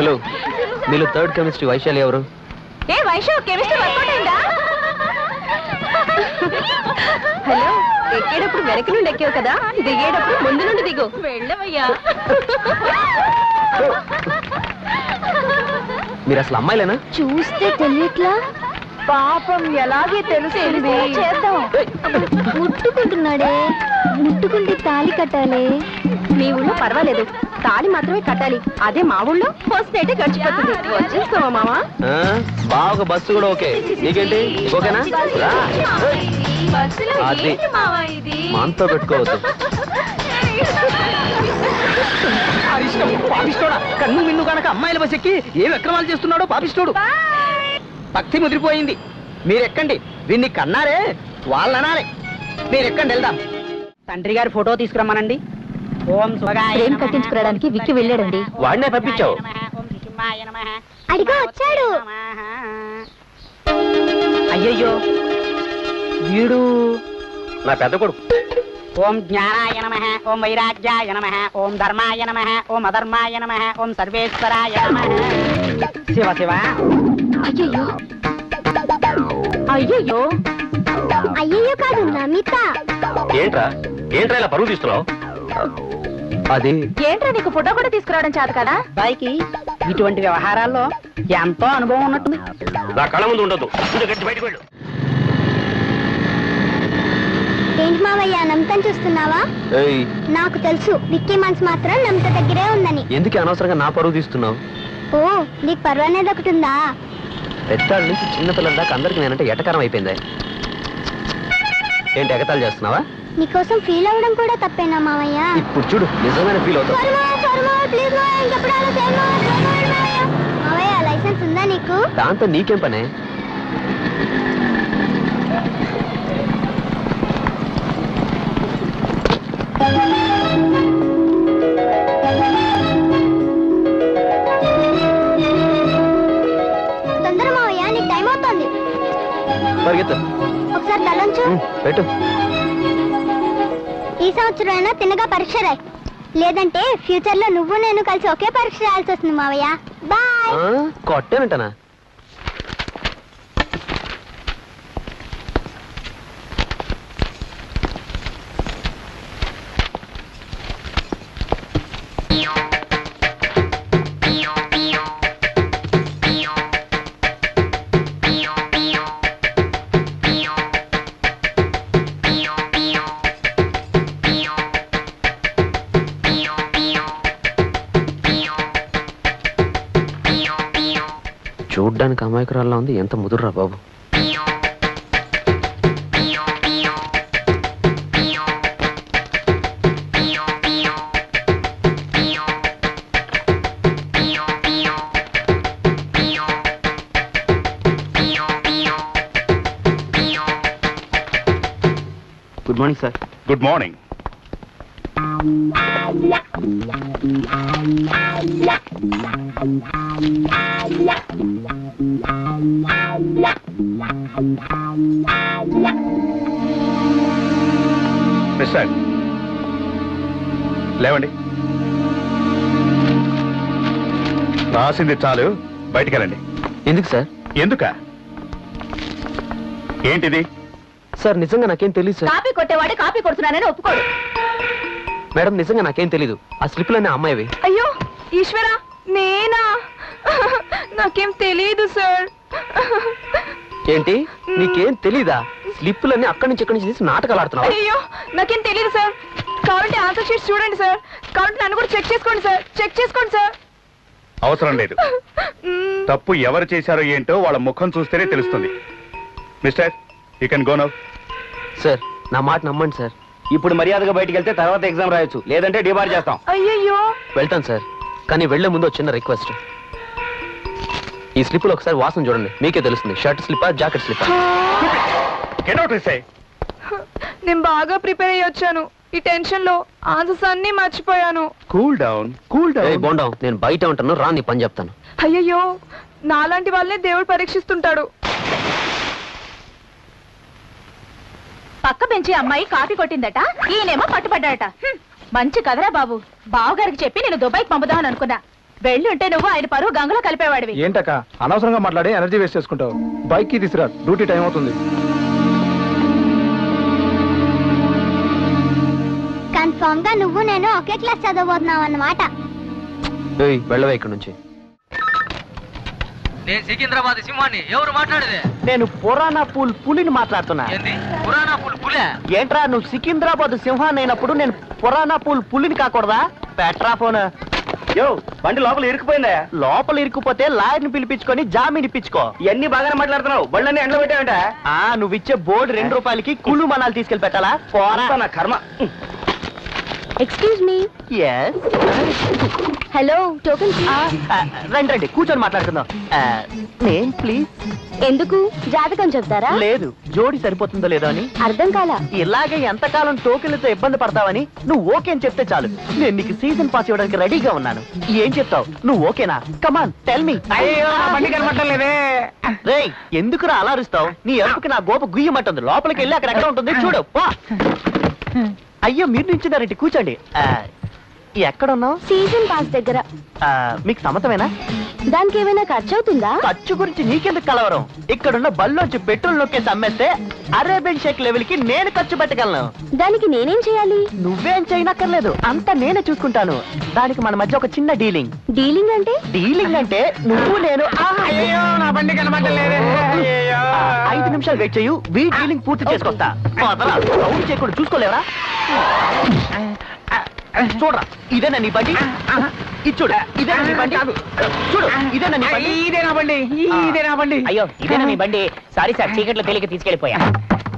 Hello, మీలో third chemistry Vaishali ఎవరు? ఏ వైశా, chemistry work out అయిందా? హలో, ఎక్కేటప్పుడు వెనక నుండి ఎక్కావు కదా, దిగేటప్పుడు ముందు నుండి దిగు. వెళ్ళవయ్యా. మీరు అసలు అమ్మాయిలేనా? చూస్తే తెలియట్లా? పాపం ఎలాగే తెలుస్తుంది. చేద్దాం. ముట్టుకుంటున్నాడే, ముట్టుకుంటే తాళి కట్టాలి. మీ ఊళ్ళో పర్వాలేదు, తాళి మాత్రమే కట్టాలి. అదే మా ఊళ్ళో ఫస్ట్ నైటే గడిచిపోతుంది. వచ్చేస్తావా మామా? బాగా బస్సు కూడా ఓకే. నీకేంటి ఓకేనా? అది మనతో పెట్టుకోవద్దు. పాపిస్తోడా, కన్ను మిన్ను కనుక అమ్మాయిల బస్ ఎక్కి ఏం అక్రమాలు చేస్తున్నాడో పాపిస్తోడు. భక్తి ముదిరిపోయింది. మీరెక్కండి, వీడిని కన్నారే వాళ్ళనారే. మీరెక్కండి, వెళ్దాం. తండ్రి గారి ఫోటో తీసుకురమ్మనండి. ఓం ఫ్రేమ్ కట్టించుకోవడానికి విక్కి వెళ్ళాడండి. వాడినే పంపించావు? అడిగా వచ్చాడు. అయ్యయ్యో, వీడు నా పెద్ద కొడుకు. ఓం జ్ఞానాయ నమః, ఓం వైరాగ్యాయ నమః, ఓం ధర్మాయ నమః, ఓం అధర్మాయ నమః, ఓం సర్వేశ్వరాయ నమః. శివ శివ. అయ్యయ్యో అయ్యయ్యో అయ్యయ్యో కాదు, నమిత. ఏంట్రా ఏంట్రా ఇలా పరువు తీస్తున్నావు? అది ఏంట్రా, నీకు ఫోటో కూడా తీసుకురావడం చేత కదా? అబ్బాయికి ఇటువంటి వ్యవహారాల్లో ఎంతో అనుభవం ఉన్నట్టుంది. నా కళ్ళ ముందు ఉండదు. బయటకు వెళ్ళు. ఏంటి మావయ్య, నమితని చూస్తున్నావా? నాకు తెలుసు, విక్కీ మనసు మాత్రం నమిత దగ్గరే ఉందని. ఎందుకు అనవసరంగా నా పరువు తీస్తున్నావు? ఓ, నీకు పరువు అనేది ఒకటి ఉందా? పెద్దాళ్ళ నుంచి చిన్నపిల్లల దాకా అందరికి నేనంటే ఎటకారం అయిపోయింది. ఏంటి ఎగతాలు చేస్తున్నావా? నీకోసం ఫీల్ అవ్వడం కూడా తప్పేనా మావయ్య? ఇప్పుడు చూడు, నిజమైన ఫీల్ అవుతావు. మావయ్య, లైసెన్స్ ఉందా నీకు? దాంతో నీకేం పనే? తొందర మావయ్య, నీకు టైం అవుతుంది. పరిగెత్తు. ఒకసారి తలంచు. పెట్టు. ఈ సంవత్సరం అయినా తిన్నగా పరీక్ష రాయి, లేదంటే ఫ్యూచర్ లో నువ్వు నేను కలిసి ఒకే పరీక్ష రాయాల్సి వస్తుంది మావయ్య. బాయ్. కొట్టేనంటనా? చూడ్డానికి అమాయకురాల్లా ఉంది, ఎంత ముదుర్రా బాబు. Good morning sir. Good morning. Mister, లేవండి. రాసింది చాలు, బయటికి వెళ్ళండి. ఎందుకు సార్? ఎందుక? ఏంటిది? సార్ నిజంగా నాకేం తెలియదు సార్. కాపీ కొట్టేవాడే కాపీ కొడుతున్నానని ఒప్పుకోడు. మేడం నిజంగా నాకేం తెలీదు. ఆ స్లిప్లన్నీ అమ్మాయివి. అయ్యో ఈశ్వరా, నేనా? నాకేం తెలీదు సార్. ఏంటి, నీకేం తెలీదా? స్లిప్పులన్నీ అక్కడి నుంచి ఇక్కడి నుంచి తీసి నాటకాలు ఆడుతున్నావు. అయ్యో నాకేం తెలీదు సార్. కావాలంటే ఆన్సర్ షీట్స్ చూడండి సార్. కావాలంటే నన్ను కూడా చెక్ చేసుకోండి సార్. చెక్ చేసుకోండి సార్. అవసరం లేదు. తప్పు ఎవరు చేశారో ఏంటో వాళ్ళ ముఖం చూస్తేనే తెలుస్తుంది. Mister, you can go now. Sir నా మాట నమ్మండి సార్. ఇప్పుడు మర్యాదగా బయటికి వెళ్తే తర్వాత ఎగ్జామ్ రాయొచ్చు, లేదంటే డిబార్ చేస్తాం. అయ్యయ్యో. వెళ్తాను సార్, కానీ వెళ్లే ముందు చిన్న రిక్వెస్ట్. ఈ స్లిప్పులు ఒకసారి వాసన చూడండి, మీకే తెలుస్తుంది. షర్ట్ స్లిప్పా జాకెట్ స్లిప్పా? నేను బాగా ప్రిపేర్ అయ్యి వచ్చాను. ఈ టెన్షన్ లో ఆన్సర్స్ అన్ని మర్చిపోయాను. Cool down. బోండాం, నేను బయట ఉంటాను, రా నీ పని చెప్తాను. అయ్యయ్యో, నాలాంటి వాళ్ళనే దేవుడు పరీక్షిస్తుంటాడు. పక్క బెంచి అమ్మాయి కాపీ కొట్టిందట, ఈయనేమో పట్టుపడ్డాడట. మంచి కదరా బాబు. బావగారికి చెప్పి నేను దుబాయ్కి పంపుదామని అనుకున్నా. వెళ్ళుంటే నువ్వు ఆయన పరువు గంగలో కలిపేవాడివి. ఏంటక్క అనవసరంగా మాట్లాడి ఎనర్జీ వేస్ట్ చేసుకుంటావు? బైక్ కి తీసుకురా, డ్యూటీ టైం అవుతుంది. కన్ఫర్మ్ గా నువ్వు నేను ఒకే క్లాస్ చదవబోతున్నావు అన్నమాట. వెళ్ళవే ఇక్కడ నుంచి. నేను సికింద్రాబాద్ సింహాన్ని. ఎవరు మాట్లాడేది? నేను పురాణా పూల్ పులిని మాట్లాడుతున్నా. పురాణా పూల్ పులే? ఏంట్రా నువ్వు సికింద్రాబాద్ సింహాన్ని అయినప్పుడు నేను పురాణా పూల్ పులిని కాకూడదా? Petra phone. యో, బండి లోపల ఇరుక్కుపోయిందా? లోపల ఇరుక్కుపోతే లాయర్ని పిలిపించుకొని జామీన్ ఇప్పించుకో. ఇవన్నీ బాగానే మాట్లాడుతున్నావు. బండ్లన్నీ ఎండలో పెట్టావంట. నువ్వు ఇచ్చే బోర్డు ₹2 కుళ్ళు మనాలు తీసుకెళ్లి పెట్టాలా? పోరా నా కర్మ. Excuse me. Yes. Hello, token రండి కూర్చొని మాట్లాడుకుందాం. Name please. ఎందుకు? జాతకం చెప్తారా? లేదు, జోడి సరిపోతుందో లేదో అని. అర్థం కాలా? ఇలాగే ఎంతకాలం టోకెన్లతో ఇబ్బంది పడతావని నువ్వు ఓకే అని చెప్తే చాలు. నేను నీకు సీజన్ పాస్ ఇవ్వడానికి రెడీగా ఉన్నాను. ఏం చెప్తావు? నువ్వు ఓకేనా? Come on tell me. బండి కనపట్టలేదే. రేయ్, ఎందుకురా అలా అరుస్తావు? నీ అరుపుకి నా గోప గుయ్యమంటుంది. లోపలికి వెళ్ళి అక్కడ ఎక్కడ ఉంటుంది చూడు. అయ్యో, మీరు నించున్నారండి, కూర్చోండి. ఎక్కడున్నావు? సీజన్ పాస్ దగ్గర. మీకు సమ్మతమేనా? దానికి ఏమైనా ఖర్చు అవుతుందా? ఖర్చు గురించి నీకెందుకు కలవరం? ఇక్కడున్న బల్లోంచి పెట్రోల్ నొక్కేసి అమ్మేస్తే అరేబియన్ షేక్ లెవెల్ కి నేను ఖర్చు పెట్టగలను. దానికి నేనేం చేయాలి? నువ్వేం చేయనక్కర్లేదు, అంతా నేనే చూసుకుంటాను. దానికి మన మధ్య ఒక చిన్న డీలింగ్. డీలింగ్ అంటే? డీలింగ్ అంటే నువ్వు నేను. నా బండి కనపట్టలేదే. 5 నిమిషాలు వెయిట్ చేయు, వీ డీలింగ్ పూర్తి చేసుకొస్తా. సౌండ్ చేయకుండా చూసుకోలేవరా? చూడరా, ఇదేనా నీ బండి? ఇది చూడు, ఇదేనా నీ బండి? చూడు, ఇదేనా నీ బండి? ఇదేనా బండి? ఇదేనా బండి? అయ్యో, ఇదేనా మీ బండి? సారీ సార్, చీకట్లో తేలిక తీసుకెళ్లిపోయా.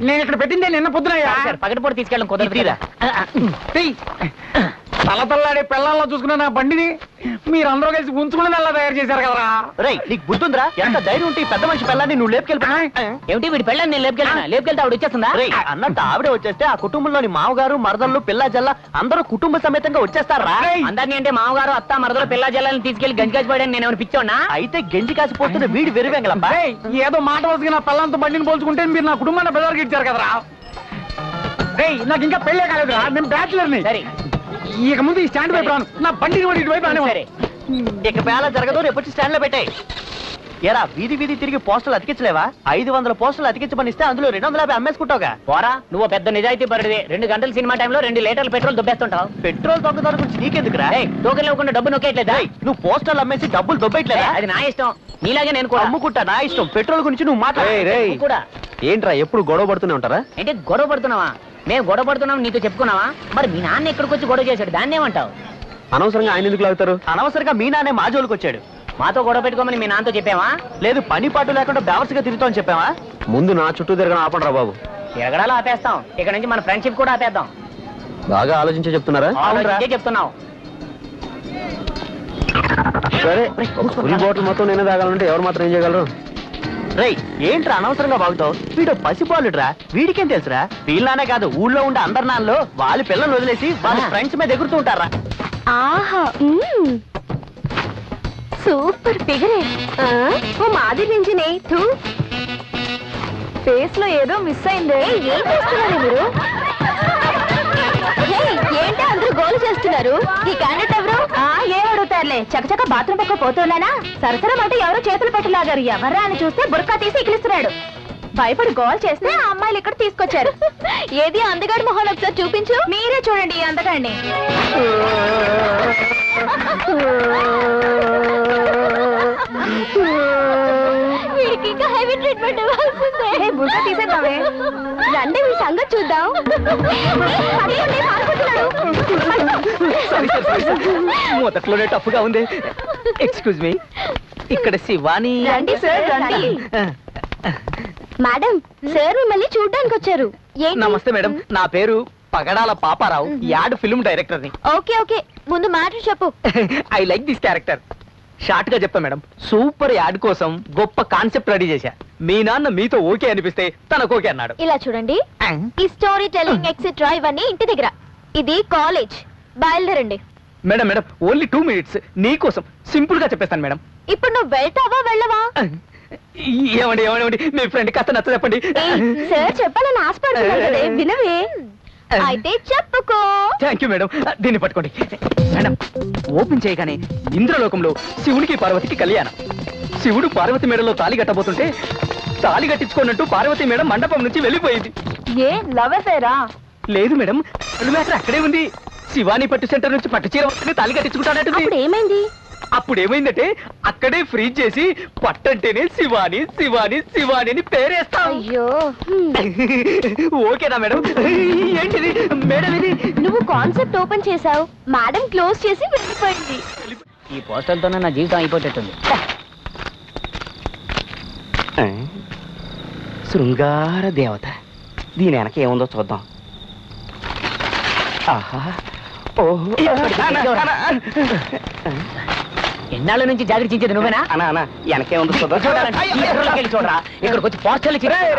నేను ఇక్కడ పెట్టిందే నిన్న పొద్దున. సార్, పగటిపూట తీసుకెళ్ళడం కుదరదు. తలతల్లాడే పిల్లల్లో చూసుకున్న నా బండిని మీరందరూ కలిసి ఉంచుకుని అలా తయారు చేశారు కదరా. రేయ్, నీకు బుద్ధుందిరా? ఎంత ధైర్యం ఉంటే ఈ పెద్ద మనిషి పిల్లాన్ని నువ్వు లేపుకెళ్ళి. ఏమిటి వీడి పెళ్ళని నేను లేపుకెళ్తే ఆవిడ వచ్చేస్తుందా? రేయ్, అన్నట్టు ఆవిడే వచ్చేస్తే ఆ కుటుంబంలోని మామగారు మరదళ్ళు పిల్ల జల్ల అందరూ కుటుంబ సమేతంగా వచ్చేస్తారా? అందరినీ అంటే మామగారు అత్త మరదలు పిల్ల జల్లని తీసుకెళ్లి గంజికాసిపోయాడని నేను పిచ్చోన్నా? అయితే గెంజి కాసిపోతున్న వీడి వెరువెంగలబ్బా. ఏదో మాట వస్తుంది, నా పిల్లలతో బండిని పోల్చుకుంటే మీరు నా కుటుంబాన్ని బెదరికి ఇచ్చారు కదరా. నాకు ఇంకా పెళ్ళే కాలేదురా, నేను బ్యాచులర్ని. సరే, ఇక ముందు ఈ స్టాండ్ వైపు రాను, నా బండిని కూడా ఇటువైపు రాను. సరే. ఇక పేల జరగదు, రేపు వచ్చి స్టాండ్ లో పెట్టాయి. ఎరా, వీధి వీధి తిరిగి పోస్టర్లు అతికించలేవా? 500 పోస్టర్లు అతికించమనిస్తే అందులో 250 అమ్మేసుకుంటావుగా. పోరా, నువ్వు పెద్ద నిజాయితీ పరుడివి. 2 గంటల సినిమా టైంలో 2 లీటర్ల పెట్రోల్ దుబ్బేస్తుంటావు. పెట్రోల్ దొంగతనం గురించి నీకెందుకురా? టోకెన్ ఇవ్వకుండా డబ్బు నొక్కేయట్లేదా? నువ్వు పోస్టర్లు అమ్మేసి డబ్బులు దొబ్బేయట్లేదా? అది నా ఇష్టం, నీలాగే నేను కూడా అమ్ముకుంటా, నా ఇష్టం. పెట్రోల్ గురించి నువ్వు మాట్లాడు. నువ్వు కూడా. ఏంట్రా ఎప్పుడు గొడవ పడుతూనే ఉంటారా? అంటే గొడవ పడుతున్నావా? మేము గొడవ పడుతున్నాం నీతో చెప్పుకున్నావా? మరి మీ నాన్న ఎక్కడికి వచ్చి గొడవ చేశాడు, దాన్ని ఏమంటావు? అనవసరంగా ఆయన ఎందుకు లాగుతారు? అనవసరంగా మీ నాన్నే మా జోలికి వచ్చాడు. మాతో గొడవ పెట్టుకోమని మీ నాన్నతో చెప్పావా? లేదు, పని పాటు లేకుండా బేవర్స్గా తిరుగుతామని చెప్పావా? ముందు నా చుట్టూ తిరగడం ఆపండి రా బాబు. తిరగడాలు ఆపేస్తాం, ఇక్కడ నుంచి మన ఫ్రెండ్షిప్ కూడా ఆపేద్దాం. బాగా ఆలోచించే చెప్తున్నారా? ఆలోచించే చెప్తున్నావు. సరే, ఫుల్ బాటిల్ మొత్తం నేనే తాగాలంటే ఎవరు మాత్రం ఏం చేయగలరు? రేయ్, ఏంట్రా అనవసరంగా బాగుతావు? వీడు పసిపాలుడ్రా, వీడికేం తెలుసురా? వీళ్ళనే కాదు, ఊళ్ళో ఉండే అందరి నాన్నలో వాళ్ళ పిల్లలు వదిలేసి వాళ్ళ ఫ్రెండ్స్ మీద ఎగురుతూ ఉంటారా? ఆహా, సూపర్ ఫిగరే. ఓ మాది నుంచినే ఫేస్ లో ఏదో మిస్ అయిందే. ఏం చేస్తున్నారు మీరు? ఏంటి అందరూ గోలు చేస్తున్నారు? ఈ క్యాండిడేట్ ఎవరు? ఏం అడుగుతారులే, చకచక బాత్రూమ్ పక్క పోతున్నానా? సరసరం అంటే ఎవరో చేతులు పెట్టలాగారు. ఎవరా అని చూస్తే బుర్కా తీసి ఇకిలిస్తున్నాడు. భయపడి గోల్ చేస్తే ఆ అమ్మాయిలు ఇక్కడ తీసుకొచ్చారు. ఏది అందగాడి మొహం ఒకసారి చూపించు. మీరే చూడండి ఈ అందగాడిని. వీడికి ఇంకా హెవీ ట్రీట్మెంట్ ఇవ్వాల్సిందే. బుర్కా తీసేద్దామే, రండి మీ సంగతి చూద్దాం. మొదట్లోనే టఫ్ గా ఉంది. ఎక్స్క్యూజ్ మీ, ఇక్కడ శివాని. రండి సార్, రండి. మేడం, సార్ మిమ్మల్ని చూడ్డానికి వచ్చారు. నమస్తే మేడం, నా పేరు పగడాల పాపారావు, యాడ్ ఫిల్మ్ డైరెక్టర్ ని. ఓకే ఓకే, ముందు మ్యాటర్ చెప్పు. I like this character. Short గా చెప్తా మేడం, సూపర్ యాడ్ కోసం గొప్ప కాన్సెప్ట్ రెడీ చేశా. మీ నాన్న మీతో ఓకే అనిపిస్తే తనకు ఓకే అన్నాడు. ఇలా చూడండి, ఈ స్టోరీ టెల్లింగ్ ఎక్సెట్రా ఇవన్నీ ఇంటి దగ్గర, ఇది కాలేజ్. బయలుదేరండి. మేడం మేడం ఓన్లీ 2 minutes నీకోసం సింపుల్ గా చెప్పేస్తాను మేడం. ఇప్పుడు నువ్వు వెళ్తావా వెళ్ళవా? ఏమండి ఏమండి మీ ఫ్రెండ్ కాస్త నచ్చ చెప్పండి. సార్ చెప్పాలని ఆశపడుతున్నాడు, వినవే? అయితే చెప్పుకో. Thank you madam. దీన్ని పట్టుకోండి మేడం. ఓపెన్ చేయగానే ఇంద్రలోకంలో శివునికి పార్వతికి కళ్యాణం. శివుడు పార్వతి మేడలో తాళి కట్టబోతుంటే తాళి కట్టించుకోనట్టు పార్వతి మేడం మండపం నుంచి వెళ్ళిపోయింది. ఏ లవ్ అఫేరా? లేదు మేడం, మ్యాటర్ అక్కడే ఉంది. శివాని పట్టు సెంటర్ నుంచి పట్టు చీర తాళి కట్టించుకుంటానంటుంది. అప్పుడు ఏమైంది? అప్పుడు ఏమైందంటే అక్కడే ఫ్రీజ్ చేసి పట్టంటేనే శివాని శివాని శివాని అని పేరేస్తాం. అయ్యో, ఓకేనా మేడం? ఏంటిది మేడం ఇది? నువ్వు కాన్సెప్ట్ ఓపెన్ చేసావు, మేడం క్లోజ్ చేసి వెళ్ళిపోయింది. ఈ పోస్టర్లతోనే నా జీవితం అయిపోతుంది. శృంగార దేవత, దీని వెనక ఏముందో చూద్దాం. ఆహా, ఓహో, ఎన్నాళ్ళ నుంచి జాగ్రత్తించేది నువ్వేనా? అనా అనా వెనకేముందో చూద్దాం. చూడాలంటే ఈ ఎదురులోకి వెళ్ళి చూడరా. ఇక్కడికి వచ్చి పోస్టర్లు ఇచ్చి రేయ్,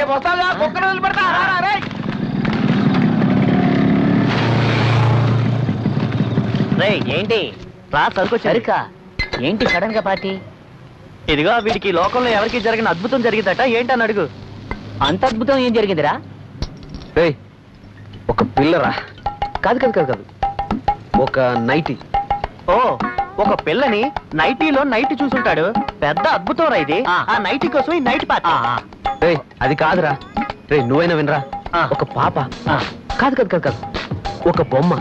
ఏంటి రా సరుకొచ్చారు. సరికా ఏంటి సడన్ గా పార్టీ? ఇదిగో వీడికి లోకంలో ఎవరికి జరిగిన అద్భుతం జరిగిందట, ఏంటని అడుగు. అంత అద్భుతం ఏం జరిగిందిరా? ఒక పిల్లరా? కాదు కాదు కాదు కాదు, ఒక నైటీ. ఓ, ఒక పిల్లని నైటీలో నైట్ చూసుంటాడు. పెద్ద అద్భుతం రా ఇది. ఆ నైటీ కోసం ఈ నైట్ పార్టీ. అది కాదురా రే, నువ్వైనా వినరా. ఒక పాప. కాదు కాదు కాదు కాదు, ఒక బొమ్మ.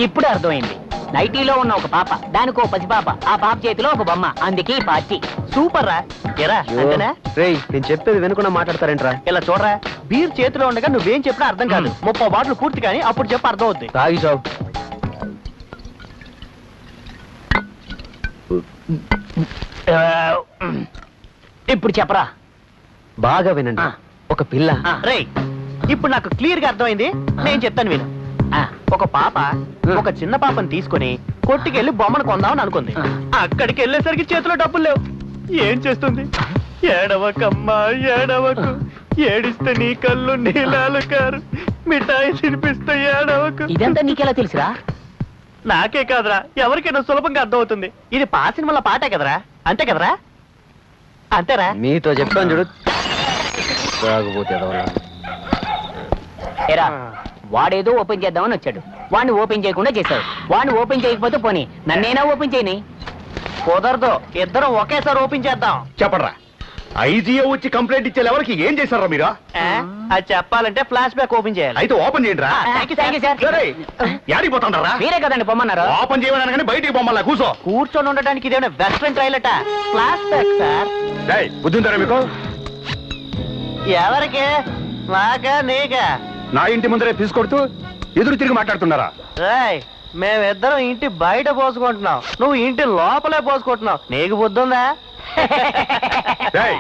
ఇప్పుడే అర్థమైంది. నైటీలో ఉన్న ఒక పాప, దానికో పసిపాప, ఆ పాప చేతిలో ఒక బొమ్మ, అందుకే ఈ పార్టీ. సూపర్ రా. ఎరా అంతేనా? రేయ్, నేను చెప్పేది వినకుండా మాట్లాడతారేంట్రా? ఇలా చూడరా, బీర్ చేతిలో ఉండగా నువ్వేం చెప్పినా అర్థం కాదు. 30 బాటిల్ పూర్తి కానీ అప్పుడు చెప్పి అర్థం అవుద్ది. తాగి చావు. ఇప్పుడు చెప్పరా. బాగా వినండి. ఒక పిల్ల. రేయ్, ఇప్పుడు నాకు క్లియర్ గా అర్థమైంది, నేను చెప్తాను విను. ఒక పాప ఒక చిన్న పాపని తీసుకుని కొట్టుకెళ్లి బొమ్మను కొందామని అనుకుంది. అక్కడికి వెళ్ళేసరికి చేతిలో డబ్బులు లేవు. ఏం చేస్తుంది? ఏడవకమ్మా ఏడవకు, ఏడిస్తే నీ కళ్ళు నీలాలు కారు, మిఠాయి తినిపిస్తే ఏడవకు. ఇదంతా నీకెలా తెలుసురా? నాకే కాదురా, ఎవరికైనా సులభంగా అర్థం అవుతుంది. ఇది పాసినిమల పాటే కదరా, అంతే కదరా? అంతేరా? మీతో చెప్తాను చూడు. ఏరా, వాడేదో ఓపెన్ చేద్దామని వచ్చాడు, వాడిని ఓపెన్ చేయకుండా చేశావు. వాడిని ఓపెన్ చేయకపోతే పోనీ నన్నేనా ఓపెన్ చేయని? కుదరదు, ఇద్దరం ఒకేసారి ఓపెన్ చేద్దాం. చెప్పరా, ఐజీఓ వచ్చి కంప్లైంట్ ఇచ్చే ఎవరికి ఏం చేశారా మీరు? అది చెప్పాలంటే ఫ్లాష్ బ్యాక్ ఓపెన్ చేయాలి. అయితే ఓపెన్ చేయండి రా. యాడికి పోతాంటారా? మీరే కదండి పొమ్మన్నారు. ఓపెన్ చేయమని కానీ బయటికి పొమ్మల్లా కూర్చో. కూర్చొని ఉండడానికి ఇదేమైనా వెస్ట్రన్ ట్రైలట? Flash back sir. బుద్ధి ఉంటారా మీకు? ఎవరికి? నాకా నీకా? నా ఇంటి ముందరే తీసుకొడుతూ ఎదురు తిరిగి మాట్లాడుతున్నారా? మేమిద్దరం ఇంటి బయట పోసుకుంటున్నాం, నువ్వు ఇంటి లోపలే పోసుకుంటున్నావు. నీకు బుద్ధి ఉందా?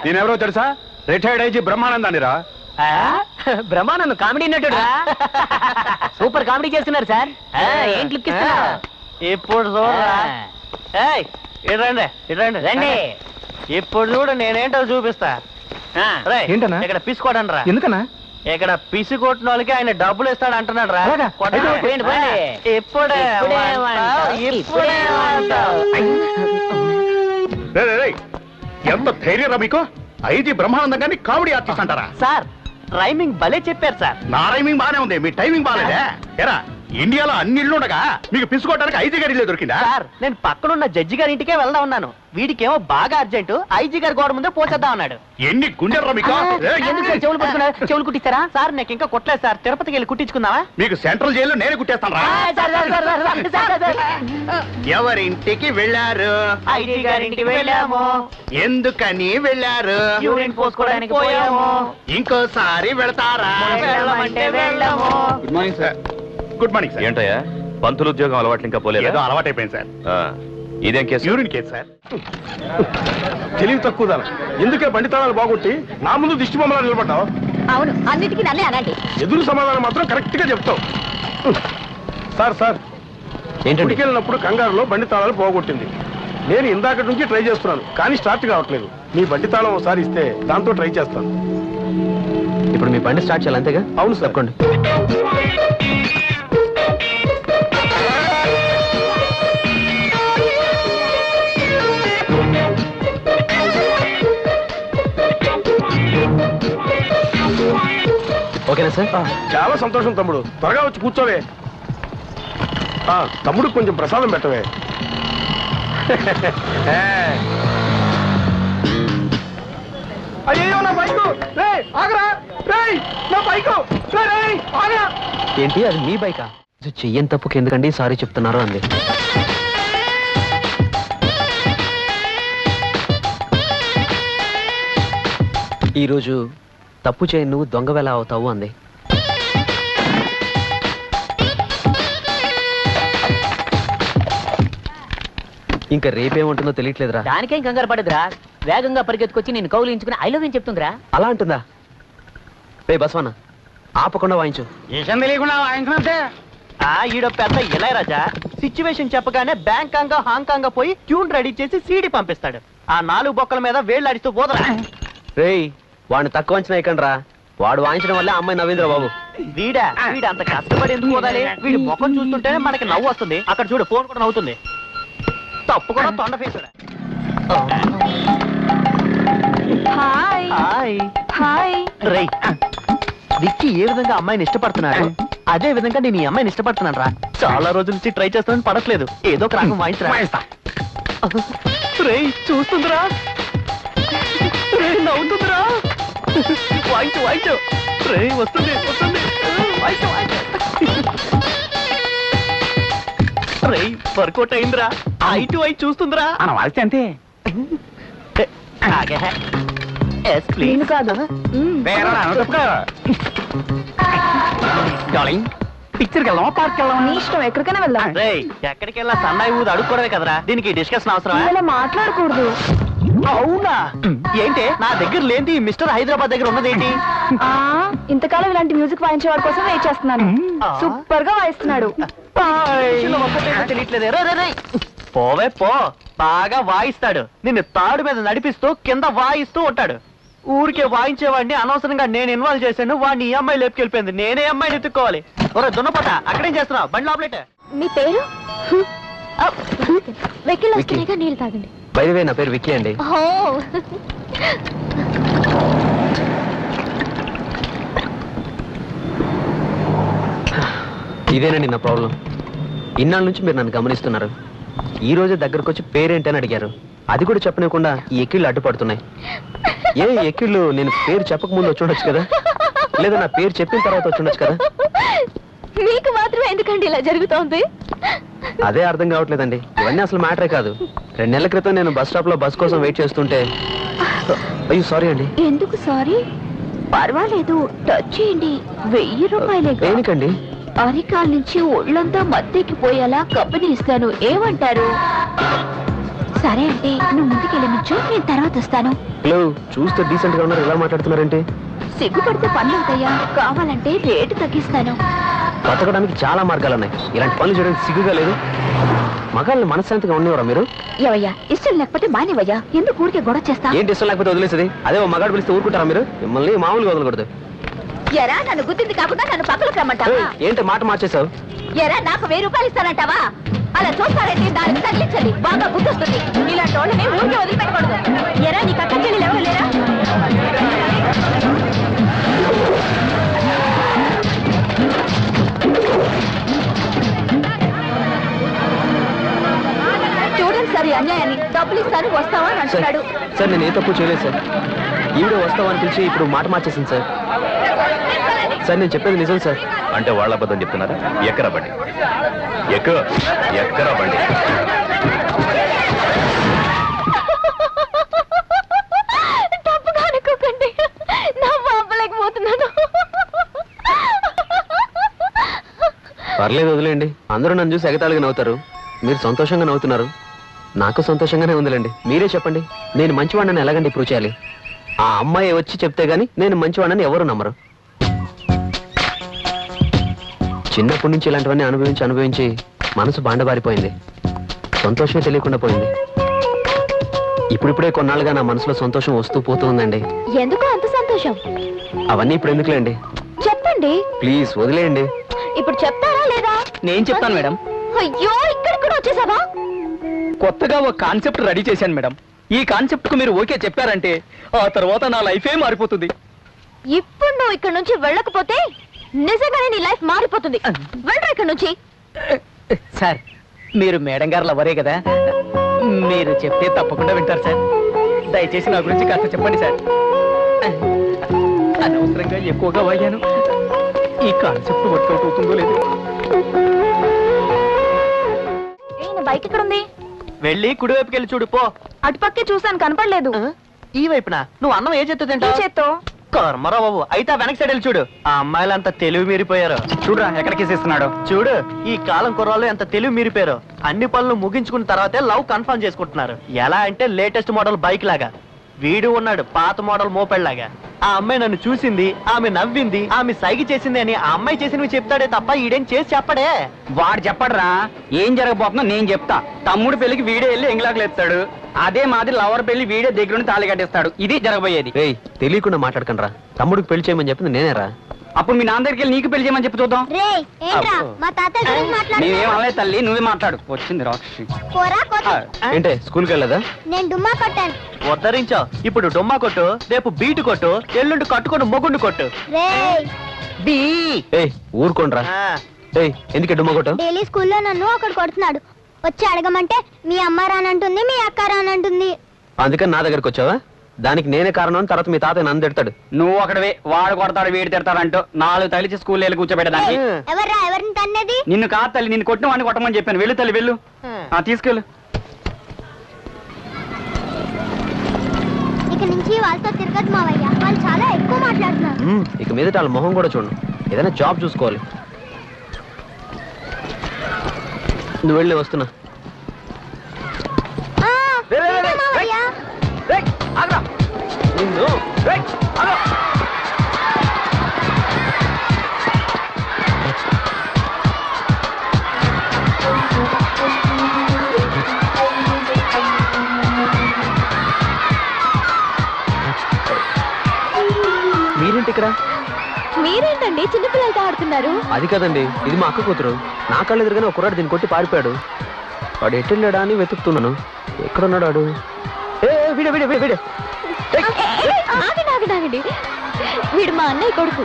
నేనెవరో తెలుసా? రిటైర్డ్ ఐజీ బ్రహ్మానందాన్ని రా. బ్రహ్మానందం కామెడీ నటుడు. సూపర్ కామెడీ చేస్తున్నారు సార్. ఏంటి లుక్ ఇస్తున్నారు? ఇప్పుడు చూడరా. ఇటండి ఇటండి రండి. ఇప్పుడు చూడు, నేనేంటో చూపిస్తా. ఏంటన్నా? ఇక్కడ పిసుకోడండి రా. ఎందుకన్నా? ఇక్కడ పిసి కొట్టిన వాళ్ళకి ఆయన డబ్బులు ఇస్తాడు అంటున్నాడు రా. ఇప్పుడే ఎంత ధైర్యం రా మీకు? ఐజీ బ్రహ్మానందం గారిని కామెడీ ఆర్టిస్ట్ అంటారా? సార్, రైమింగ్ భలే చెప్పారు సార్. నా రైమింగ్ బానే ఉంది, మీ టైమింగ్ బాగాలేదే. ఎరా, ఇండియాలో అన్ని ఇళ్ళు ఉండగా మీకు పిసుకోవడానికి ఐజీ గారి ఇల్లే దొరికిందా? సార్, నేను పక్కనున్న జడ్జి గారి ఇంటికే వెళ్దాం ఉన్నాను. వీడికేమో బాగా అర్జెంట్, ఐజీ గారి గోడ ముందే పోసేద్దాం అన్నాడు. ఎన్ని గుండెర్రా మీకు? ఎందుకు సార్ చెవులు పట్టుకున్నారు? చెవులు కుట్టిస్తారా? సార్, నాకు ఇంకా కుట్టలేదు సార్. తిరుపతికి వెళ్ళి కుట్టించుకుందామా? మీకు సెంట్రల్ జైల్లో నేనే కుట్టేస్తాను రా. ఎవరింటికి వెళ్ళారు? ఐజీ గారింటికి వెళ్ళాము. ఎందుకని వెళ్ళారు? యూరిన్ పోసుకోవడానికి పోయాము. ఇంకోసారి వెళతారా? వెళ్ళమంటే వెళ్ళాము. Good morning sir. Good morning sir. ఏంటయ్యా, పంతులు ఉద్యోగం అలవాట్లు ఇంకా పోలేదు? ఏదో అలవాటైపోయింది సార్. ఇదేం కేసు? Urine case sir. తెలివి తక్కువ దాని ఎందుకే బండి తాళాలు బాగొట్టి నా ముందు దిష్టి బొమ్మలా నిలబడ్డావు? అవును, అన్నిటికీ నన్నే అనండి. ఎదురు సమాధానం మాత్రం కరెక్ట్ గా చెప్తావు. సార్ సార్, ఏంటండి? వెళ్ళినప్పుడు కంగారులో బండి తాళాలు పోగొట్టింది. నేను ఇందాక నుంచి ట్రై చేస్తున్నాను కానీ స్టార్ట్ కావట్లేదు. మీ బండి తాళం ఒకసారి ఇస్తే దాంతో ట్రై చేస్తాను. ఇప్పుడు మీ బండి స్టార్ట్ చేయాలి అంతేగా? అవును సార్. తప్పకుండా. ఓకేనా సార్? చాలా సంతోషం తమ్ముడు. త్వరగా వచ్చి కూర్చోవే. తమ్ముడు కొంచెం ప్రసాదం పెట్టవే. అయ్యో నా బైకు! ఆగరా! నా బైకు! ఆగరా! ఏంటి అది మీ బైకా? చెయ్యని తప్పుకి ఎందుకండి సారీ చెప్తున్నారు అంది. ఈరోజు తప్పు చేయి నువ్వు దొంగవెలా అవుతావు అంది. ఇంకా రేపేముంటుందో తెలియట్లేదురా. దానికేం కంగారు పడదురా, వేగంగా పరిగెత్తుకొచ్చి నేను కౌలించుకుని ఐ లవ్ యూ చెప్తుందిరా. అలా అంటుందా? రే బస్వానా, ఆపకుండా వాయించు. తెలియకుండా వాయించినంతే. ఈడో పెద్ద ఇళయరాజా సిచ్యువేషన్ చెప్పగానే బ్యాంకాంగ్ హాంకాంగ్ పోయి ట్యూన్ రెడీ చేసి సీడీ పంపిస్తాడు. ఆ 4 బొక్కల మీద వేళ్ళు అడిస్తూ పోదరా. రేయ్ వాడిని తక్కువ అంచనా ఎక్కండ్రా. వాడు వాయించడం వల్ల అమ్మాయి నవ్వింద్ర బాబు. వీడా అంత కష్టపడి ఎందుకు పోదాలి? వీడి ముఖం చూస్తుంటేనే మనకి నవ్వు వస్తుంది. అక్కడ చూడు ఫోన్ కూడా నవ్వుతుంది. తప్పు కూడా తొండ ఫేసాడు. Hi hi hi. రేయ్ విక్కీ ఏ విధంగా అమ్మాయిని ఇష్టపడుతున్నాడు అదే విధంగా నేను ఈ అమ్మాయిని ఇష్టపడుతున్నాను రా. చాలా రోజుల నుంచి ట్రై చేస్తానని పడట్లేదు. ఏదో ఒక రాగం వాయించరా. రేయ్ చూస్తుందిరా, నవ్వుతుందిరా. వాయించు వాయించు. రేయ్ వస్తుంది వస్తుంది. వాయించు వాయించు. రేయ్ వర్కౌట్ అయిందిరా. ఐ టు ఐ చూస్తుందిరా. మనం వాయిస్తే అంతే. నేను కాదు. పిక్చర్కి వెళ్దామా, పార్క్ వెళ్దామా? నీ ఇష్టం, ఎక్కడికైనా వెళ్దాం. రేయ్ ఎక్కడికి వెళ్ళా సన్నాయి ఊది అడుక్కోవడమే కదరా. దీనికి డిస్కషన్ అవసరమా? ఇలా మాట్లాడకూడదు. అవునా? ఏంటి నా దగ్గర లేని మిస్టర్ హైదరాబాద్ దగ్గర ఉన్నదేంటి? ఇంతకాలం ఇలాంటి మ్యూజిక్ వాయించేవాడి కోసం వెయిట్ చేస్తున్నాను. సూపర్ గా వాయిస్తున్నాడు. తెలియట్లేదు. పోవే పో, బాగా వాయిస్తాడు. నిన్ను తాడు మీద నడిపిస్తూ కింద వాయిస్తూ ఉంటాడు. ఊరికే వాయించేవాడిని అనవసరంగా నేను ఇన్వాల్వ్ చేశాను. వాడిని ఈ అమ్మాయి లేపుకెళ్ళిపోయింది. నేనే అమ్మాయిని ఎత్తుక్కోవాలి. ఒరే దున్నపోతా, అక్కడేం చేస్తున్నావు? బండి లోపలేటే. మీ పేరు? వెక్కిల్ వస్తున్నాయిగా, నీళ్ళు తాగండి. బై ది వే నా పేరు విక్కీ అండి. ఇదేనండి నా ప్రాబ్లం. ఇన్నాళ్ళ నుంచి మీరు నన్ను గమనిస్తున్నారు. ఈ రోజే దగ్గరకు వచ్చి పేరేంటని అడిగారు. అది కూడా చెప్పనివ్వకుండా ఈ ఎక్కిళ్ళు అడ్డుపడుతున్నాయి. ఏ ఎక్కిళ్ళు నేను పేరు చెప్పక ముందు వచ్చి ఉండొచ్చు కదా, లేదా నా పేరు చెప్పిన తర్వాత వచ్చి ఉండొచ్చు కదా. మీకు మాత్రమే ఎందుకండి ఇలా జరుగుతోంది? అదే అర్థం కావట్లేదండి. ఇవన్నీ అసలు మ్యాటరే కాదు. 2 నెలల క్రితం నేను బస్ స్టాప్ లో బస్ కోసం వెయిట్ చేస్తుంటే అయ్యో సారీ అండి. ఎందుకు సారీ? పర్వాలేదు, టచ్ చేయండి. 1000 రూపాయలే. దేనికండి? అరికాల నుంచి ఒళ్ళంతా మత్తెక్కిపోయేలా కంపెనీ ఇస్తాను, ఏమంటారు? సరే అంటే నువ్వు ముందుకెళ్ళి నుంచో, నేను తర్వాత వస్తాను. హలో, చూస్తే డీసెంట్ గా ఉన్నారు, ఎలా మాట్లాడుతున్నారంటే? సిగ్గుపడితే పనులు అవుతాయా? కావాలంటే రేటు తగ్గిస్తాను. బతకడానికి చాలా మార్గాలు ఉన్నాయి. ఇలాంటి పనులు చేయడానికి సిగ్గుగా లేదు? మగాళ్ళని మనశ్శాంతిగా ఉండేవారా మీరు? ఏవయ్యా, ఇష్టం లేకపోతే మానేవయ్యా, ఎందుకు ఊరికే గొడవ చేస్తా? ఏంటి ఇష్టం లేకపోతే వదిలేసేది? అదే ఓ మగాడు పిలిస్తే ఊరుకుంటారా మీరు? మిమ్మల్ని మామూలుగా వదలకూడదు. ఎరా, నన్ను గుర్తింది కాకుండా నన్ను పక్కలకు రమ్మంటావా? ఏంటి మాట మార్చేసావు? ఎరా, నాకు 1000 రూపాయలు ఇస్తానంటావా? అలా చూస్తారంటే దానికి తగ్గించండి, బాగా గుర్తొస్తుంది. ఇలాంటి వాళ్ళని ఊరికే వదిలిపెట్టకూడదు. ఎరా, నీకు అక్క చెల్లెలు ఎవరు లేరా? చూడండి సార్, ఈ అన్యాయాన్ని. డబ్బులు ఇస్తాను, వస్తావా అని అంటున్నాడు. సార్ నేను ఏ తప్పు చేయలేదు సార్. ఈవిడ వస్తావని పిలిచి ఇప్పుడు మాట మార్చేసింది సార్. సార్ నేను చెప్పేది నిజం సార్. అంటే వాళ్ళ అబద్ధం చెప్తున్నారా? ఎక్కరా బండి, ఎక్కరా బండి. తప్పుగా అనుకోకండి, నా పంపలేకపోతున్నాను. పర్లేదు వదిలేండి. అందరూ నన్ను చూసి ఎగతాళిగా నవ్వుతారు, మీరు సంతోషంగా నవ్వుతున్నారు. నాకు సంతోషంగానే ఉందిలేండి. మీరే చెప్పండి, నేను మంచివాడిని ఎలాగండి ప్రూవ్ చేయాలి? ఆ అమ్మాయి వచ్చి చెప్తే గానీ నేను మంచివాడిని ఎవరు నమ్మరు. చిన్నప్పటి నుంచి ఇలాంటివన్నీ అనుభవించి మనసు బాండబారిపోయింది. సంతోషమే తెలియకుండా పోయింది. ఇప్పుడిప్పుడే కొన్నాళ్ళుగా నా మనసులో సంతోషం వస్తూ పోతూ ఉందండి. ఎందుకు అంత సంతోషం? అవన్నీ ఇప్పుడు ఎందుకులేండి, చెప్పండి. ప్లీజ్ వదిలేయండి. ఇప్పుడు చెప్తారా లేదా? నేను చెప్తాను మేడం. అయ్యో, ఇక్కడికి కూడా వచ్చేసావా? కొత్తగా ఒక కాన్సెప్ట్ రెడీ చేశాను మేడం. ఈ కాన్సెప్ట్ కు మీరు ఓకే చెప్పారంటే ఆ తర్వాత నా లైఫే మారిపోతుంది. ఇప్పుడు నువ్వు ఇక్కడ నుంచి వెళ్ళకపోతే నిజంగానే నీ లైఫ్ మారిపోతుంది. వెళ్ళరా ఇక్కడ నుంచి. సార్, మీరు మేడం గారు లవరే కదా, మీరు చెప్తే తప్పకుండా వింటారు సార్. దయచేసి నా గురించి కాస్త చెప్పండి సార్. అనవసరంగా ఎక్కువగా వాగాను. ఈ కాన్సెప్ట్ వర్కౌట్ అవుతుందో లేదో. బైక్ ఇక్కడ ఉంది. వెళ్ళి కుడివైపుకి వెళ్ళి చూడు పో. అటుపక్కే చూసాను, కనపడలేదు. ఈ వైపున నువ్వు అన్నం ఏ చేత్తో ఈ తింటావు? చేత్తో. కర్మరా బాబు. అయితే వెనక సైడ్ వెళ్ళి చూడు. ఆ అమ్మాయిలంతా తెలివి మీరిపోయారు. చూడరా ఎక్కడికి ఇస్తున్నాడు. చూడు, ఈ కాలం కుర్రాళ్ళు ఎంత తెలివి మీరిపోయారు. అన్ని పనులు ముగించుకున్న తర్వాతే లవ్ కన్ఫర్మ్ చేసుకుంటున్నారు. ఎలా అంటే లేటెస్ట్ మోడల్ బైక్ లాగా. వీడు ఉన్నాడు పాత మోడల్ మోపెడ్ లాగా. ఆ అమ్మాయి నన్ను చూసింది, ఆమె నవ్వింది, ఆమె సైగ చేసింది అని ఆ అమ్మాయి చేసినవి చెప్తాడే తప్ప ఈడేం చేసి చెప్పడే. వాడు చెప్పడరా, ఏం జరగబోతుందో నేను చెప్తా. తమ్ముడు పెళ్లికి వీడే వెళ్ళి ఎంగిలాకులు ఎత్తాడు, అదే మాది లవర్ పెళ్లి వీడే దగ్గర తాళి కట్టేస్తాడు. ఇది జరగబోయేది. ఏయ్, తెలియకుండా మాట్లాడకండి రా. తమ్ముడికి పెళ్లి చేయమని చెప్పింది నేనేరా. అప్పుడు మీ నాన్న దగ్గరికి వెళ్ళి నీకు పెళ్లి చేయమని చెప్పి చూద్దాం. నేనేం అనలేదు తల్లి, నువ్వే మాట్లాడు. వచ్చింది రాక్షసి. ఏంటే స్కూల్కి వెళ్ళదా? నేను డుమ్మా కొట్టాను. ఉద్ధరించావు. ఇప్పుడు డొమ్మా కొట్టు, రేపు బీటు కొట్టు, ఎల్లుండి కట్టుకొని మొగుండు కొట్టు. ఏయ్ ఊరుకోండ్రా. ఏయ్ ఎందుకే డుమ్మా కొట్టు? డైలీ స్కూల్లో నన్ను అక్కడ కొడుతున్నాడు. వచ్చి అడగమంటే మీ అమ్మ రానంటుంది, మీ అక్క రానంటుంది. అందుకని నా దగ్గరకు వచ్చావా? దానికి నేనే కారణం. తర్వాత మీ తాత నన్ను తిడతాడు. నువ్వు ఒకటివే, వాడు కొడతాడు వీడు తిడతాడంటూ 4 తలిచి స్కూల్ వెళ్ళి కూర్చోబెట్టడానికి. ఎవరిని తన్నది? నిన్ను కాదు తల్లి, నిన్ను కొట్టిన వాడిని కొట్టమని చెప్పాను. వెళ్ళు తల్లి వెళ్ళు. తీసుకెళ్ళు. ఇక నుంచి వాళ్ళతో తిరగదు మావయ్య, వాళ్ళు చాలా ఎక్కువ మాట్లాడుతున్నారు. ఇక మీదట వాళ్ళ మొహం కూడా చూడు. ఏదైనా జాబ్ చూసుకోవాలి. నువ్వు వెళ్ళి వస్తున్నా. మీరేంటి ఇక్కడ? మీరేంటండి చిన్నపిల్లలతో ఆడుతున్నారు? అది కదండి, ఇది మా అక్క కూతురు. నా కళ్ళు ఎదురుగానే ఒక కుర్రాడు దీన్ని కొట్టి పారిపోయాడు. వాడు ఎట్టెళ్ళాడా అని వెతుకుతున్నాను. ఎక్కడున్నాడు వాడు? వీడే వీడే వీడే వీడే. ఆగండి, వీడు మా అన్నయ్య కొడుకు.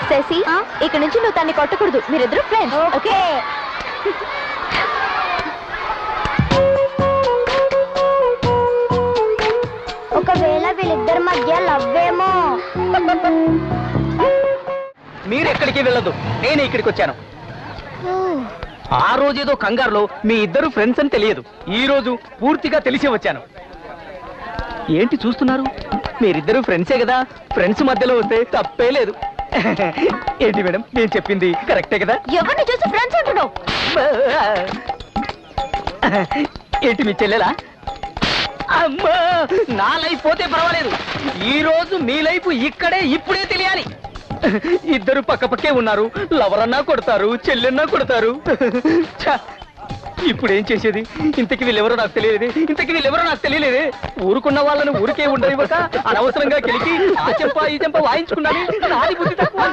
శశి, ఇక్కడ నుంచి నువ్వు తన్ని కొట్టకూడదు. మీరిద్దరు ఫ్రెండ్స్. ఓకే. ఒకవేళ వీళ్ళిద్దరి మధ్య లవ్వేమో. మీరు ఎక్కడికి వెళ్ళదు, నేను ఇక్కడికి వచ్చాను. ఆ రోజేదో కంగారులో మీ ఇద్దరు ఫ్రెండ్స్ అని తెలియదు. ఈ రోజు పూర్తిగా తెలిసి వచ్చాను. ఏంటి చూస్తున్నారు? మీరిద్దరు ఫ్రెండ్సే కదా, ఫ్రెండ్స్ మధ్యలో వస్తే తప్పే లేదు. ఏంటి మేడం, నేను చెప్పింది కరెక్టే కదా? ఎవరిని చూసి ఫ్రెండ్స్ అంటున్నావు? ఏంటి మీ చెల్లెలా? అమ్మా, నా లైఫ్ పోతే పర్వాలేదు, ఈ రోజు మీ లైఫ్ ఇక్కడే ఇప్పుడే తెలియాలి. ఇద్దరు పక్కపక్కే ఉన్నారు, లవరన్నా కొడతారు, చెల్లెన్నా కొడతారు. ఇప్పుడేం చేసేది? ఇంతకి వీళ్ళెవరో నాకు తెలియలేదే. ఊరుకున్న వాళ్ళను ఊరికే ఉండనివ్వక అనవసరంగా కెలికి ఆ చెంప ఈ చెంప వాయించుకున్నాను. నాది బుద్ధి తక్కువ.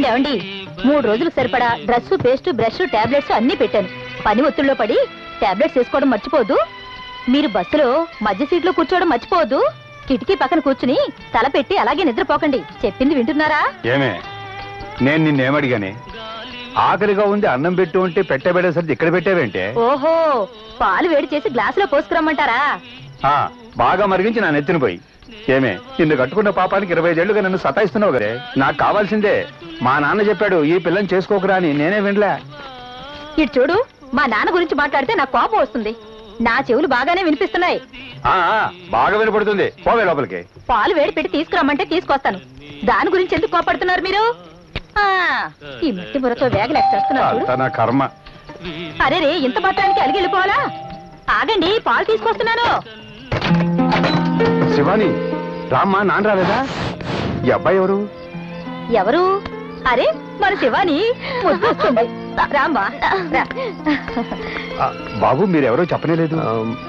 ఏమండి 3 రోజులు సరిపడా డ్రెస్, పేస్ట్, బ్రష్, టాబ్లెట్స్ అన్ని పెట్టాను. పని ఒత్తిడిలో పడి టాబ్లెట్స్ వేసుకోవడం మర్చిపోదు. మీరు బస్సులో మధ్య సీట్లో కూర్చోవడం మర్చిపోదు. కిటికీ పక్కన కూర్చుని తల పెట్టి అలాగే నిద్రపోకండి. చెప్పింది వింటున్నారా? ఏమే, నేను నిన్నేమడిగానే? ఆకలిగా ఉంది అన్నం పెట్టు ఉంటే పెట్టబెడేసరికి ఇక్కడ పెట్టావేంటే? ఓహో, పాలు వేడి చేసి గ్లాసులో పోసుకురమ్మంటారా? బాగా మరిగించి నా నెత్తిన పోయి. ఏమే, నిన్ను కట్టుకున్న పాపానికి 25 ఏళ్లుగా నన్ను సతాయిస్తున్నావు కదే. నాకు కావాల్సిందే. మా నాన్న చెప్పాడు ఈ పిల్లని చేసుకోకరా అని, నేనే వినలే. ఇటు చూడు, మా నాన్న గురించి మాట్లాడితే నాకు కోపం వస్తుంది. నా చెవులు బాగానే వినిపిస్తున్నాయి. బాగా వినపడుతుంది, పోవే లోపలికి. పాలు వేడి పెట్టి తీసుకురమ్మంటే తీసుకొస్తాను. దాని గురించి ఎందుకు కోపడుతున్నారు మీరు? ఈ మట్టి బుర్రతో వేగలేక చేస్తున్నారు. నా కర్మ. అరే రే, ఇంత మాత్రానికి అలిగి వెళ్ళిపోవాలా? ఆగండి, పాలు తీసుకొస్తున్నాను. శివాని రామ్మా, నాన్న రాలేదా? ఈ అబ్బాయి ఎవరు? ఎవరు? అరే మన శివాని ముద్దొస్తుంది. రామ్మా రా. బాబు మీరెవరో చెప్పనేలేదు.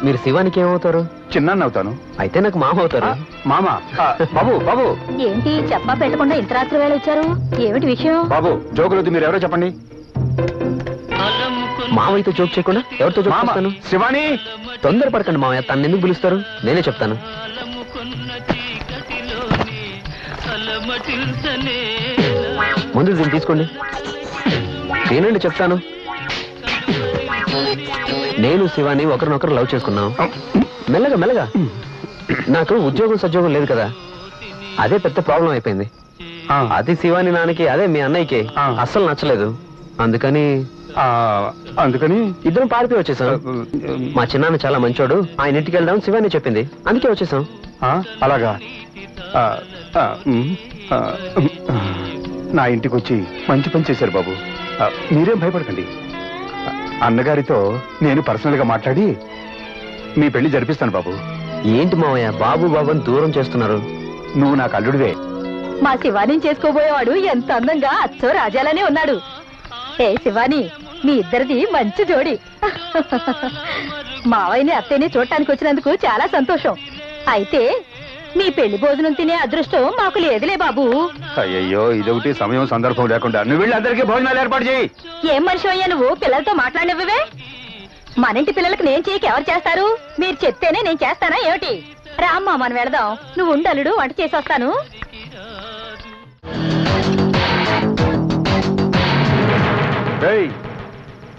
మీరు శివానికి ఏమవుతారు? చిన్నాన్న అవుతాను. అయితే నాకు మామ అవుతారు. మామ. బాబు బాబు ఏంటి చెప్పా పెట్టకుండా ఇంత రాత్రి వేళ వచ్చారు? ఏమిటి విషయం? బాబు జోకులొద్దు, మీరెవరో చెప్పండి. మామయ్యతో జోక్ చేయకుండా ఎవరితో జోక్ మామ. చేస్తాను? శివాని. తొందరపడకండి మామయ్య, తను ఎందుకు పిలుస్తారు? నేనే చెప్తాను. ముందు దీన్ని తీసుకోండి. నేనండి చెప్తాను. నేను శివాని ఒకరినొకరు లవ్ చేసుకున్నాం. మెల్లగా మెల్లగా. నాకు ఉద్యోగం సద్యోగం లేదు కదా, అదే పెద్ద ప్రాబ్లం అయిపోయింది. అది శివాని నాన్నకి, అదే మీ అన్నయ్యకి అస్సలు నచ్చలేదు. అందుకని ఇద్దరం పారిపోయి వచ్చేసాం. మా చిన్నాన్న చాలా మంచోడు, ఆయన ఇంటికి వెళ్దాం శివాని చెప్పింది, అందుకే వచ్చేసాం. అలాగా. నా ఇంటికి వచ్చి మంచి పని చేశారు బాబు. మీరేం భయపడకండి. అన్నగారితో నేను పర్సనల్ గా మాట్లాడి మీ పెళ్లి జరిపిస్తాను బాబు. ఏంటి మావయ్య బాబు బాబు అని దూరం చేస్తున్నారు? నువ్వు నాకు అల్లుడివే. మా శివాని చేసుకోబోయేవాడు ఎంత అందంగా అచ్చో రాజాలనే ఉన్నాడు. ఏ శివాని, మీ ఇద్దరిది మంచి జోడి. మావయ్యని అత్తయ్యని చూడటానికి వచ్చినందుకు చాలా సంతోషం. అయితే మీ పెళ్లి భోజనం తినే అదృష్టం మాకు లేదులే బాబు. అయ్యయ్యో, ఇదొకటి సమయం సందర్భం లేకుండా నువ్వు వెళ్ళి అందరికీ భోజనాలు ఏర్పాటు చేయి. ఏం మనిషి అయ్యా నువ్వు? పిల్లలతో మాట్లాడినవే. మన ఇంటి పిల్లలకు నేను చేయక ఎవరు చేస్తారు? మీరు చెప్తేనే నేను చేస్తానా ఏమిటి? రామ్మా మనం వెళదాం. నువ్వు ఉండలుడు, వంట చేసి వస్తాను.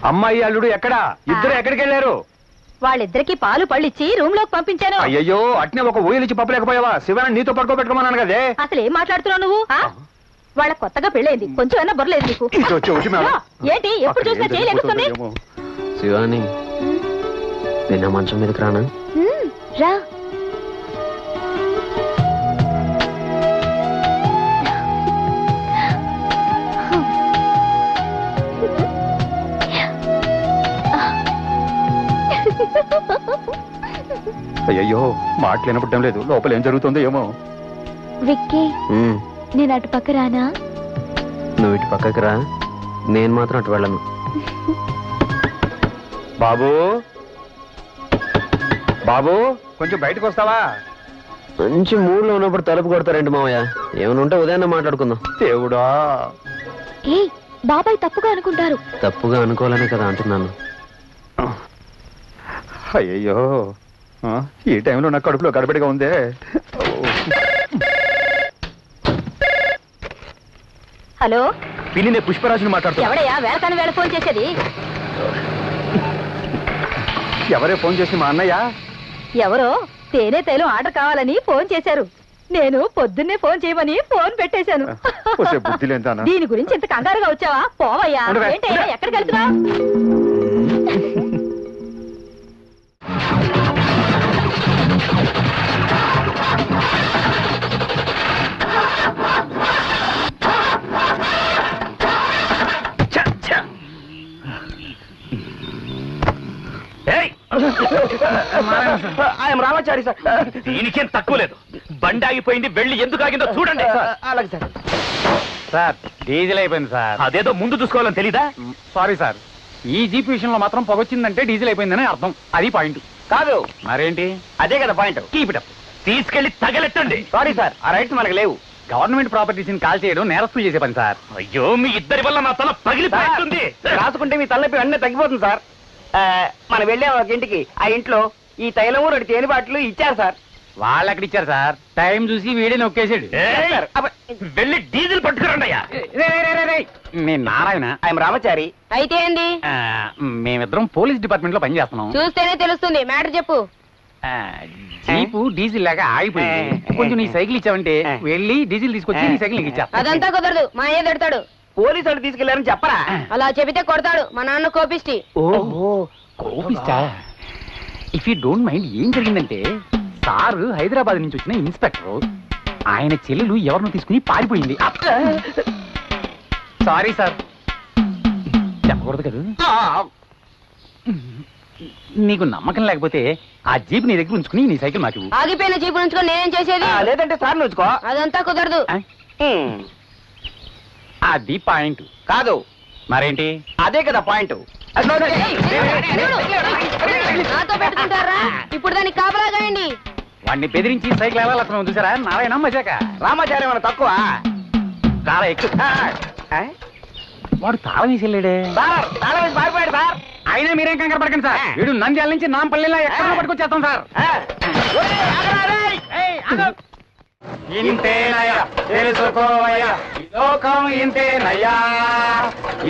అమ్మాయి అల్లుడు ఎక్కడా? ఇద్దరు ఎక్కడికి వెళ్ళారు? వాళ్ళిద్దరికి పాలు పళ్ళు ఇచ్చి రూమ్ లోకి పంపించాను. అయ్యయ్యో, అట్నే ఒక ఊయలిచ్చి పప్పలేకపోయావా? శివాని నీతో పడుకోబెట్టుకోమన్నాను కదే. అసలు ఏం మాట్లాడుతున్నావు నువ్వు? వాళ్ళ కొత్తగా పెళ్ళైంది, కొంచెం అయినా బుర్రలేదు నీకు. ఏంటి ఎప్పుడు చూసినా చేయలేస్తుంది? శివాని, నేను మంచం మీదకి రానా? రా. అయ్యయ్యో, మాటలు వినపడటం లేదు. లోపల ఏం జరుగుతుందో ఏమో. విక్కీ, నేను అటు పక్క రానా? నువ్వు ఇటు పక్కకి రా, నేను మాత్రం అటు వెళ్ళను. బాబు బాబు, కొంచెం బయటకు వస్తావా? మంచి మూడ్లో ఉన్నప్పుడు తలుపు కొడతారండి మావయ్య. ఏమైనా ఉంటే ఉదయాన్నే మాట్లాడుకుందాం. దేవుడా. ఏ బాబాయ్ తప్పుగా అనుకుంటారు. తప్పుగా అనుకోవాలనే కదా అంటున్నాను. అయ్యయ్యో, ఈ టైంలో నా కడుపులో గడబడిగా ఉందే. హలో పిన్ని, నేను పుష్పరాజుని మాట్లాడుతున్నా. ఎవడయ్యా వేళకాని వేళ ఫోన్ చేసేది? ఎవరే ఫోన్ చేసి? మా అన్నయ్య. ఎవరో తేనె తైలం ఆర్డర్ కావాలని ఫోన్ చేశారు. నేను పొద్దున్నే ఫోన్ చేయమని ఫోన్ పెట్టేశాను. దీని గురించి ఇంత కంగారుగా వచ్చావా? పోవయ్యా. ఏంటయ్యా ఎక్కడికి వెళ్తున్నావు? రామాచారి సార్. దీనికేం తక్కువ లేదు. బండి ఆగిపోయింది, వెళ్ళి ఎందుకు ఆగిందో చూడండి. అలాగే సార్. సార్, డీజిల్ అయిపోయింది సార్. అదేదో ముందు చూసుకోవాలని తెలీదా? సారీ సార్, ఈ జీప్ విషయంలో మాత్రం పొగొచ్చిందంటే డీజిల్ అయిపోయిందని అర్థం. అది పాయింట్ కాదు. మరేంటి? అదే కదా పాయింట్. Keep it up. తీసుకెళ్లి తగలెట్టండి. సారీ సార్, ఆ రైట్స్ మనకు లేవు. గవర్నమెంట్ ప్రాపర్టీస్ ని కాల్ చేయడం నేరస్తులు చేసే పని సార్. అయ్యో, మీ ఇద్దరి వల్ల నా తల పగిలిపోతుంది. రాసుకుంటే మీ తలనొప్పి వెంటనే తగ్గిపోతుంది సార్. మనం వెళ్ళే ఒక ఇంటికి, ఆ ఇంట్లో ఈ తైలము 2 తేనె బాటిల్ ఇచ్చారు సార్. వాళ్ళు అక్కడ ఇచ్చారు సార్. టైం చూసి వీడే నొక్కేసాడు. వెళ్ళి డీజిల్ పట్టుకురండి అయ్యా. నేను నారాయణ. ఆయన రామచారి. అయితే ఏంది? మేమిద్దరం పోలీస్ డిపార్ట్మెంట్ లో పనిచేస్తున్నాం. చూస్తేనే తెలుస్తుంది. మ్యాటర్ చెప్పు. జీపు డీజిల్ లాగా ఆగిపోయింది. కొంచెం నీ సైకిల్ ఇచ్చావంటే వెళ్ళి డీజిల్ తీసుకొచ్చి నీ సైకిల్ నీకు ఇచ్చా. అదంతా కుదరదు, మా అయ్య తిడతాడు. పోలీసు వాళ్ళు తీసుకెళ్లారని చెప్పరా? అలా చెబితే కొడతాడు. మా నాన్న కోపిష్టి. కోపిస్తా. ఇఫ్ యూ డోంట్ మైండ్, ఏం జరిగిందంటే సార్ హైదరాబాద్ నుంచి వచ్చిన ఇన్స్పెక్టర్, ఆయన చెల్లెలు ఎవరినో తీసుకుని పారిపోయింది. సారీ సార్, చెప్పకూడదు కదా. నీకు నమ్మకం లేకపోతే ఆ జీప్ నీ దగ్గర ఉంచుకుని నీ సైకిల్ మాకు ఇవ్వు. ఆగిపోయిన జీపు నుంచుకొని నేనేం చేసేది లేదంటే సార్ నుంచుకో. అదంతా కుదరదు. ఆ? అది పాయింట్ కాదు మరేంటి? అదే కదా పాయింట్. నాతో పెట్టుకుంటారా? ఇప్పుడు దానికి కాపలా కాయండి. వాడిని బెదిరించి సైకిల్ ఎలా వస్తున్నావు చూసారా? నారాయణ మజాక రామాచార్యం మన తక్కువ. చాలా ఎక్కువ. వాడు తాళం వేసి వెళ్ళాడే. సార్ తాళం వేసి పారిపోయాడు సార్. అయినా మీరేం కంగారు పడకండి సార్. వీడు నంద్యాల నుంచి నాంపల్లిలా ఎక్కడ పట్టుకొచ్చేస్తాం సార్. ఇంతేనయ్యా తెలుసుకోవయ్యా లోకం ఇంతేనయ్యా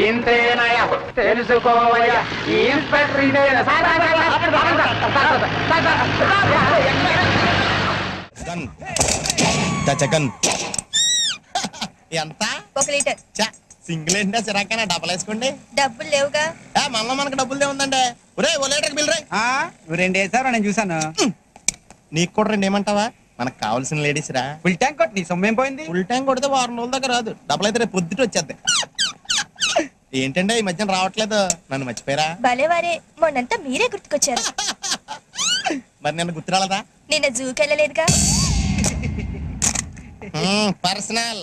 ఇంతేనయ్యా తెలుసుకోవయ్యా ఈ ఇన్స్పెక్టర్ ఇదేనా? చకన్ ఎంత? 1 లీటర్. సింగిల్ ఏంటంటే చిరాకైనా డబ్బులు వేసుకోండి. డబ్బులు లేవుగా. మనలో మనకు డబ్బులు ఉందండి. ఒరే ఓ లీటర్ బిల్ రే. నువ్వు 2 వేసావు నేను చూసాను. నీకు కూడా 2 ఏమంటావా? మనకు కావాల్సిన లేడీస్ రా. ఫుల్ ట్యాంక్ కొట్టి నీ సొమ్మేం పోయింది? ఫుల్ ట్యాంక్ కొడితే వారం రోజుల దాకా రాదు. డబ్బులు అయితే రేపు పొద్దుట వచ్చేద్ది. ఏంటంటే ఈ మధ్యన రావట్లేదు. నన్ను మర్చిపోయారా? భలేవారే, మొన్నంతా మీరే గుర్తుకొచ్చారు. మరి నిన్న గుర్తురాలదా? నిన్న జూకి వెళ్ళలేదుగా. పర్సనల్